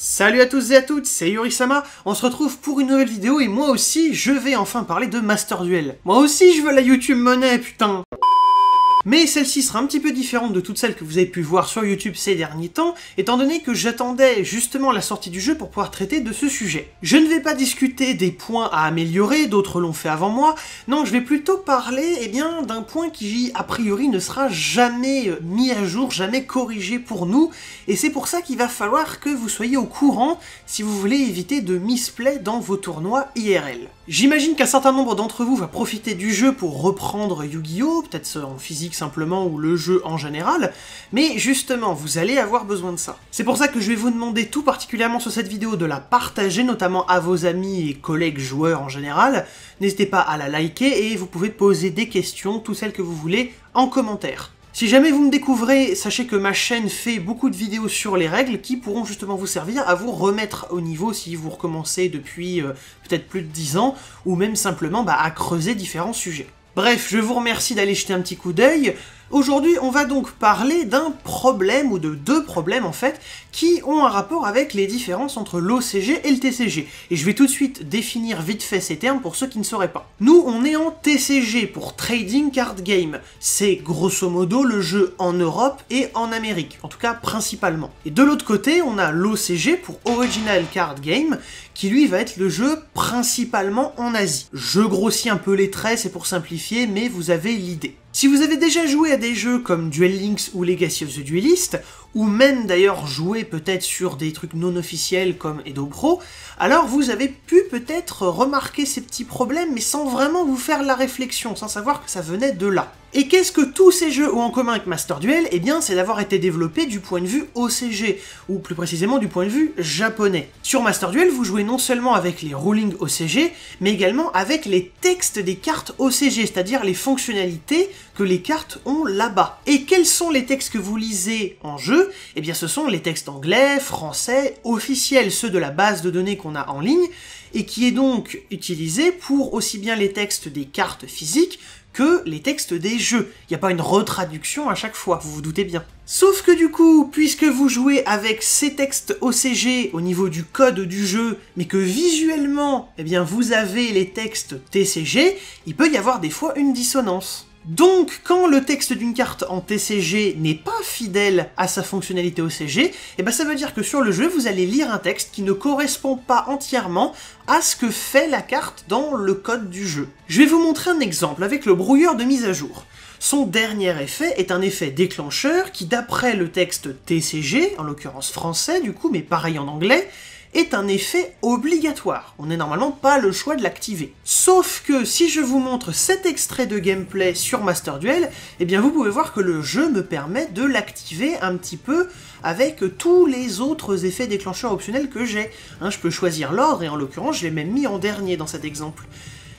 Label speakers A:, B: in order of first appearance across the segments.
A: Salut à tous et à toutes, c'est Yuri-sama, on se retrouve pour une nouvelle vidéo et moi aussi, je vais enfin parler de Master Duel. Moi aussi je veux la YouTube monnaie, putain. Mais celle-ci sera un petit peu différente de toutes celles que vous avez pu voir sur YouTube ces derniers temps, étant donné que j'attendais justement la sortie du jeu pour pouvoir traiter de ce sujet. Je ne vais pas discuter des points à améliorer, d'autres l'ont fait avant moi, non, je vais plutôt parler d'un point qui, a priori, ne sera jamais mis à jour, jamais corrigé pour nous, et c'est pour ça qu'il va falloir que vous soyez au courant si vous voulez éviter de misplay dans vos tournois IRL. J'imagine qu'un certain nombre d'entre vous va profiter du jeu pour reprendre Yu-Gi-Oh!, peut-être en physique simplement, ou le jeu en général, mais justement, vous allez avoir besoin de ça. C'est pour ça que je vais vous demander tout particulièrement sur cette vidéo de la partager, notamment à vos amis et collègues joueurs en général. N'hésitez pas à la liker et vous pouvez poser des questions, toutes celles que vous voulez, en commentaire. Si jamais vous me découvrez, sachez que ma chaîne fait beaucoup de vidéos sur les règles qui pourront justement vous servir à vous remettre au niveau si vous recommencez depuis peut-être plus de 10 ans, ou même simplement à creuser différents sujets. Bref, je vous remercie d'aller jeter un petit coup d'œil. Aujourd'hui, on va donc parler d'un problème, ou de deux problèmes en fait, qui ont un rapport avec les différences entre l'OCG et le TCG. Et je vais tout de suite définir vite fait ces termes pour ceux qui ne sauraient pas. Nous, on est en TCG pour Trading Card Game. C'est grosso modo le jeu en Europe et en Amérique, en tout cas principalement. Et de l'autre côté, on a l'OCG pour Original Card Game, qui lui va être le jeu principalement en Asie. Je grossis un peu les traits, c'est pour simplifier, mais vous avez l'idée. Si vous avez déjà joué à des jeux comme Duel Links ou Legacy of the Duelist, ou même d'ailleurs joué peut-être sur des trucs non officiels comme Edo Pro, alors vous avez pu peut-être remarquer ces petits problèmes, mais sans vraiment vous faire la réflexion, sans savoir que ça venait de là. Et qu'est-ce que tous ces jeux ont en commun avec Master Duel? Eh bien, c'est d'avoir été développés du point de vue OCG, ou plus précisément du point de vue japonais. Sur Master Duel, vous jouez non seulement avec les rulings OCG, mais également avec les textes des cartes OCG, c'est-à-dire les fonctionnalités que les cartes ont là-bas. Et quels sont les textes que vous lisez en jeu? Eh bien, ce sont les textes anglais, français, officiels, ceux de la base de données qu'on a en ligne, et qui est donc utilisé pour aussi bien les textes des cartes physiques que les textes des jeux. Il n'y a pas une retraduction à chaque fois, vous vous doutez bien. Sauf que du coup, puisque vous jouez avec ces textes OCG au niveau du code du jeu, mais que visuellement, eh bien, vous avez les textes TCG, il peut y avoir des fois une dissonance. Donc, quand le texte d'une carte en TCG n'est pas fidèle à sa fonctionnalité OCG, eh ben ça veut dire que sur le jeu, vous allez lire un texte qui ne correspond pas entièrement à ce que fait la carte dans le code du jeu. Je vais vous montrer un exemple avec le brouilleur de mise à jour. Son dernier effet est un effet déclencheur qui, d'après le texte TCG, en l'occurrence français du coup, mais pareil en anglais, est un effet obligatoire. On n'a normalement pas le choix de l'activer. Sauf que si je vous montre cet extrait de gameplay sur Master Duel, eh bien vous pouvez voir que le jeu me permet de l'activer un petit peu avec tous les autres effets déclencheurs optionnels que j'ai. Je peux choisir l'ordre et en l'occurrence je l'ai même mis en dernier dans cet exemple.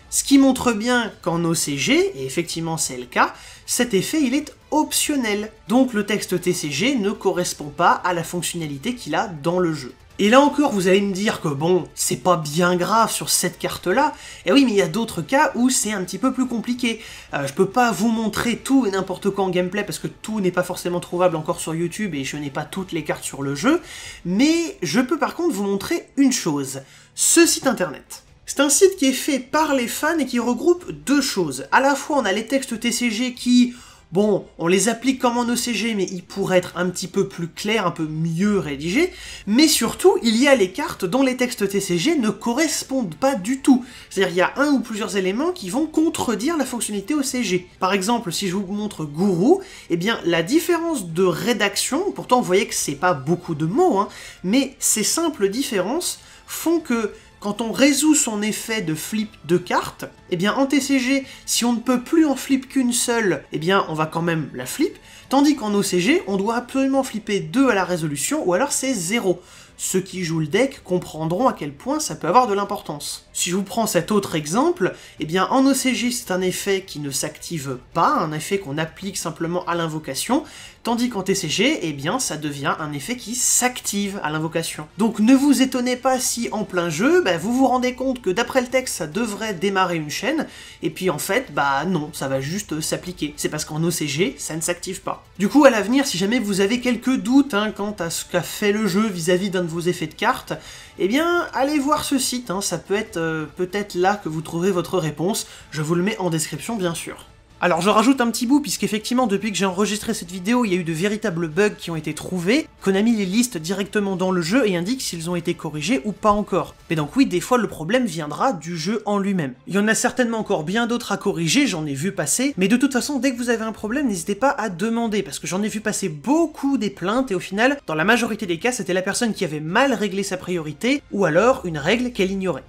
A: Ce qui montre bien qu'en OCG, et effectivement c'est le cas, cet effet il est optionnel. Donc le texte TCG ne correspond pas à la fonctionnalité qu'il a dans le jeu. Et là encore, vous allez me dire que bon, c'est pas bien grave sur cette carte-là. Et oui, mais il y a d'autres cas où c'est un petit peu plus compliqué. Je peux pas vous montrer tout et n'importe quoi en gameplay parce que tout n'est pas forcément trouvable encore sur YouTube et je n'ai pas toutes les cartes sur le jeu. Mais je peux par contre vous montrer une chose. Ce site internet. C'est un site qui est fait par les fans et qui regroupe deux choses. À la fois, on a les textes TCG qui... Bon, on les applique comme en OCG, mais ils pourraient être un petit peu plus clairs, un peu mieux rédigés, mais surtout, il y a les cartes dont les textes TCG ne correspondent pas du tout. C'est-à-dire, il y a un ou plusieurs éléments qui vont contredire la fonctionnalité OCG. Par exemple, si je vous montre Guru, eh bien, la différence de rédaction, pourtant vous voyez que c'est pas beaucoup de mots, mais ces simples différences font que quand on résout son effet de flip de cartes, eh bien en TCG, si on ne peut plus en flip qu'une seule, eh bien on va quand même la flip, tandis qu'en OCG, on doit absolument flipper 2 à la résolution, ou alors c'est 0. Ceux qui jouent le deck comprendront à quel point ça peut avoir de l'importance. Si je vous prends cet autre exemple, eh bien en OCG c'est un effet qui ne s'active pas, un effet qu'on applique simplement à l'invocation, Tandis qu'en TCG, eh bien, ça devient un effet qui s'active à l'invocation. Donc ne vous étonnez pas si, en plein jeu, vous vous rendez compte que d'après le texte, ça devrait démarrer une chaîne, et puis en fait, non, ça va juste s'appliquer. C'est parce qu'en OCG, ça ne s'active pas. Du coup, à l'avenir, si jamais vous avez quelques doutes quant à ce qu'a fait le jeu vis-à-vis d'un de vos effets de cartes, eh bien, allez voir ce site, ça peut être peut-être là que vous trouverez votre réponse, je vous le mets en description bien sûr. Alors je rajoute un petit bout, puisqu'effectivement depuis que j'ai enregistré cette vidéo, il y a eu de véritables bugs qui ont été trouvés. Konami les liste directement dans le jeu et indique s'ils ont été corrigés ou pas encore. Mais donc oui, des fois le problème viendra du jeu en lui-même. Il y en a certainement encore bien d'autres à corriger, j'en ai vu passer, mais de toute façon, dès que vous avez un problème, n'hésitez pas à demander, parce que j'en ai vu passer beaucoup des plaintes, et au final, dans la majorité des cas, c'était la personne qui avait mal réglé sa priorité, ou alors une règle qu'elle ignorait.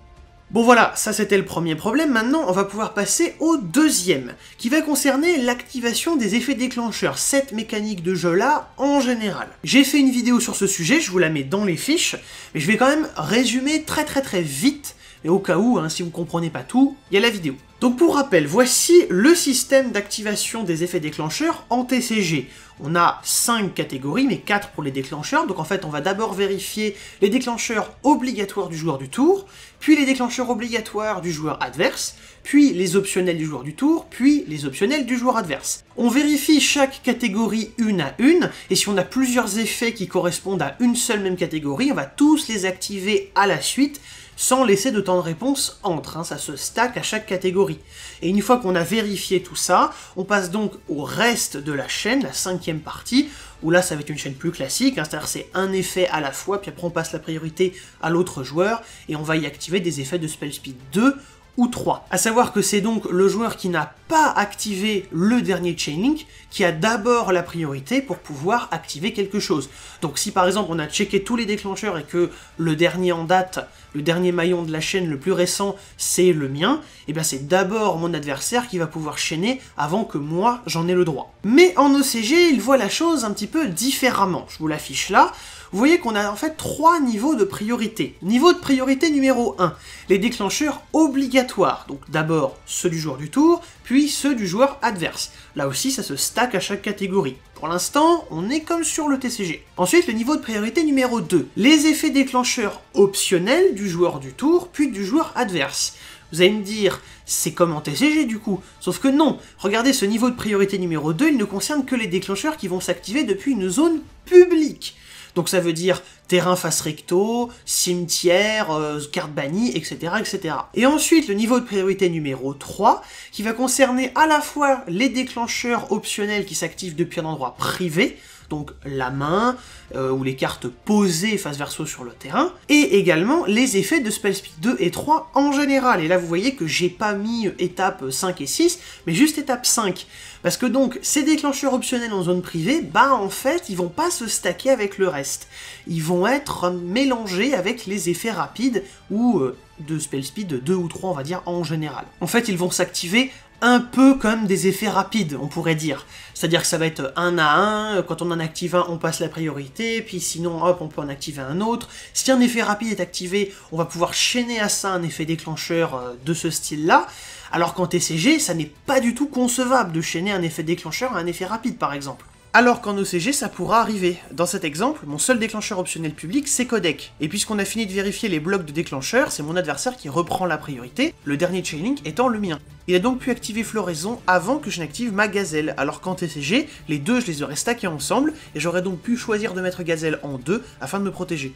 A: Bon voilà, ça c'était le premier problème, maintenant on va pouvoir passer au deuxième, qui va concerner l'activation des effets déclencheurs, cette mécanique de jeu là en général. J'ai fait une vidéo sur ce sujet, je vous la mets dans les fiches, mais je vais quand même résumer très vite, et au cas où, si vous comprenez pas tout, il y a la vidéo. Donc pour rappel, voici le système d'activation des effets déclencheurs en TCG. On a 5 catégories, mais 4 pour les déclencheurs, donc en fait on va d'abord vérifier les déclencheurs obligatoires du joueur du tour, puis les déclencheurs obligatoires du joueur adverse, puis les optionnels du joueur du tour, puis les optionnels du joueur adverse. On vérifie chaque catégorie une à une, et si on a plusieurs effets qui correspondent à une seule même catégorie, on va tous les activer à la suite, sans laisser de temps de réponse entre, ça se stack à chaque catégorie. Et une fois qu'on a vérifié tout ça, on passe donc au reste de la chaîne, la 5e partie, où là ça va être une chaîne plus classique, c'est-à-dire c'est un effet à la fois, puis après on passe la priorité à l'autre joueur, et on va y activer des effets de Spell Speed 2 ou 3. A savoir que c'est donc le joueur qui n'a pas activé le dernier Chainlink qui a d'abord la priorité pour pouvoir activer quelque chose. Donc si par exemple on a checké tous les déclencheurs et que le dernier en date, le dernier maillon de la chaîne le plus récent, c'est le mien, et bien c'est d'abord mon adversaire qui va pouvoir chaîner avant que moi j'en ai le droit. Mais en OCG, il voit la chose un petit peu différemment. Je vous l'affiche là. Vous voyez qu'on a en fait 3 niveaux de priorité. Niveau de priorité numéro 1, les déclencheurs obligatoires. Donc d'abord ceux du joueur du tour, puis ceux du joueur adverse. Là aussi ça se stack à chaque catégorie. Pour l'instant, on est comme sur le TCG. Ensuite, le niveau de priorité numéro 2, les effets déclencheurs optionnels du joueur du tour, puis du joueur adverse. Vous allez me dire, c'est comme en TCG du coup, sauf que non. Regardez, ce niveau de priorité numéro 2, il ne concerne que les déclencheurs qui vont s'activer depuis une zone publique. Donc ça veut dire terrain face recto, cimetière, carte bannie, etc., etc. Et ensuite, le niveau de priorité numéro 3, qui va concerner à la fois les déclencheurs optionnels qui s'activent depuis un endroit privé, donc la main, ou les cartes posées face verso sur le terrain, et également les effets de Spell Speed 2 et 3 en général. Et là vous voyez que j'ai pas mis étape 5 et 6, mais juste étape 5. Parce que donc, ces déclencheurs optionnels en zone privée, en fait, ils vont pas se stacker avec le reste. Ils vont être mélangés avec les effets rapides, ou de Spell Speed 2 ou 3, on va dire, en général. En fait, ils vont s'activer un peu comme des effets rapides, on pourrait dire. C'est-à-dire que ça va être 1 à 1, quand on en active un, on passe la priorité, puis sinon, hop, on peut en activer un autre. Si un effet rapide est activé, on va pouvoir chaîner à ça un effet déclencheur de ce style-là, alors qu'en TCG, ça n'est pas du tout concevable de chaîner un effet déclencheur à un effet rapide, par exemple. Alors qu'en OCG, ça pourra arriver. Dans cet exemple, mon seul déclencheur optionnel public, c'est Codec. Et puisqu'on a fini de vérifier les blocs de déclencheurs, c'est mon adversaire qui reprend la priorité, le dernier Chainlink étant le mien. Il a donc pu activer Floraison avant que je n'active ma Gazelle, alors qu'en TCG, les deux je les aurais stackés ensemble, et j'aurais donc pu choisir de mettre Gazelle en 2 afin de me protéger.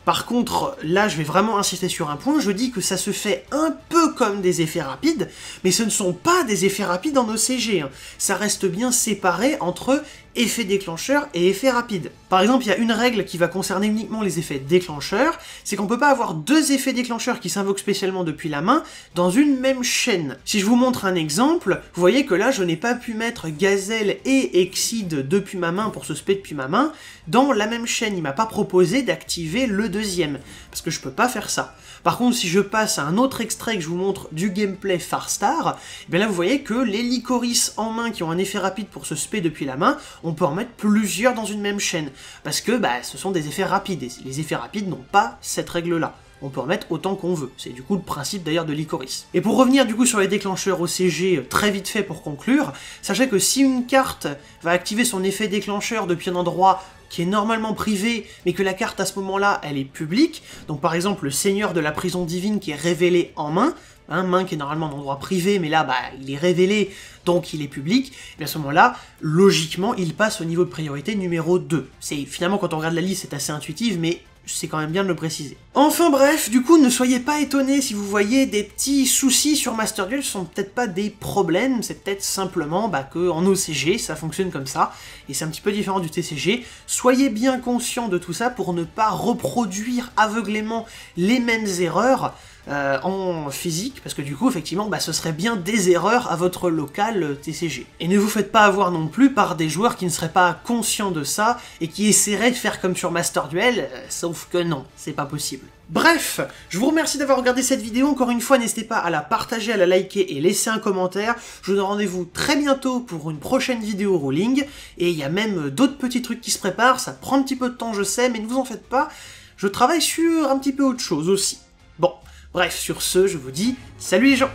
A: Par contre, là je vais vraiment insister sur un point, je dis que ça se fait un peu comme des effets rapides, mais ce ne sont pas des effets rapides en OCG, ça reste bien séparé entre effet déclencheur et effet rapide. Par exemple, il y a une règle qui va concerner uniquement les effets déclencheurs, c'est qu'on peut pas avoir deux effets déclencheurs qui s'invoquent spécialement depuis la main dans une même chaîne. Si je vous montre un exemple, vous voyez que là je n'ai pas pu mettre Gazelle et Exceed depuis ma main pour ce spé depuis ma main dans la même chaîne, il m'a pas proposé d'activer le deuxième, parce que je peux pas faire ça. Par contre, si je passe à un autre extrait que je vous montre du gameplay Farstar, et bien là vous voyez que les Lycoris en main qui ont un effet rapide pour ce spé depuis la main, on peut en mettre plusieurs dans une même chaîne, parce que ce sont des effets rapides, et les effets rapides n'ont pas cette règle-là. on peut en mettre autant qu'on veut. C'est du coup le principe d'ailleurs de Lycoris. Et pour revenir du coup sur les déclencheurs OCG très vite fait pour conclure, sachez que si une carte va activer son effet déclencheur depuis un endroit qui est normalement privé, mais que la carte à ce moment-là, elle est publique, donc par exemple le Seigneur de la Prison Divine qui est révélé en main, main qui est normalement un endroit privé, mais là, il est révélé, donc il est public, et à ce moment-là, logiquement, il passe au niveau de priorité numéro 2. Finalement, quand on regarde la liste, c'est assez intuitif, mais c'est quand même bien de le préciser. Enfin bref, du coup, ne soyez pas étonnés si vous voyez des petits soucis sur Master Duel, ce sont peut-être pas des problèmes, c'est peut-être simplement que en OCG, ça fonctionne comme ça, et c'est un petit peu différent du TCG. Soyez bien conscients de tout ça pour ne pas reproduire aveuglément les mêmes erreurs en physique, parce que du coup, effectivement, ce serait bien des erreurs à votre local TCG. Et ne vous faites pas avoir non plus par des joueurs qui ne seraient pas conscients de ça, et qui essaieraient de faire comme sur Master Duel, sauf que non, c'est pas possible. Bref, je vous remercie d'avoir regardé cette vidéo, encore une fois, n'hésitez pas à la partager, à la liker et laisser un commentaire. Je vous donne rendez-vous très bientôt pour une prochaine vidéo Rolling, et il y a même d'autres petits trucs qui se préparent, ça prend un petit peu de temps, je sais, mais ne vous en faites pas, je travaille sur un petit peu autre chose aussi. Bon. Bref, sur ce, je vous dis salut les gens!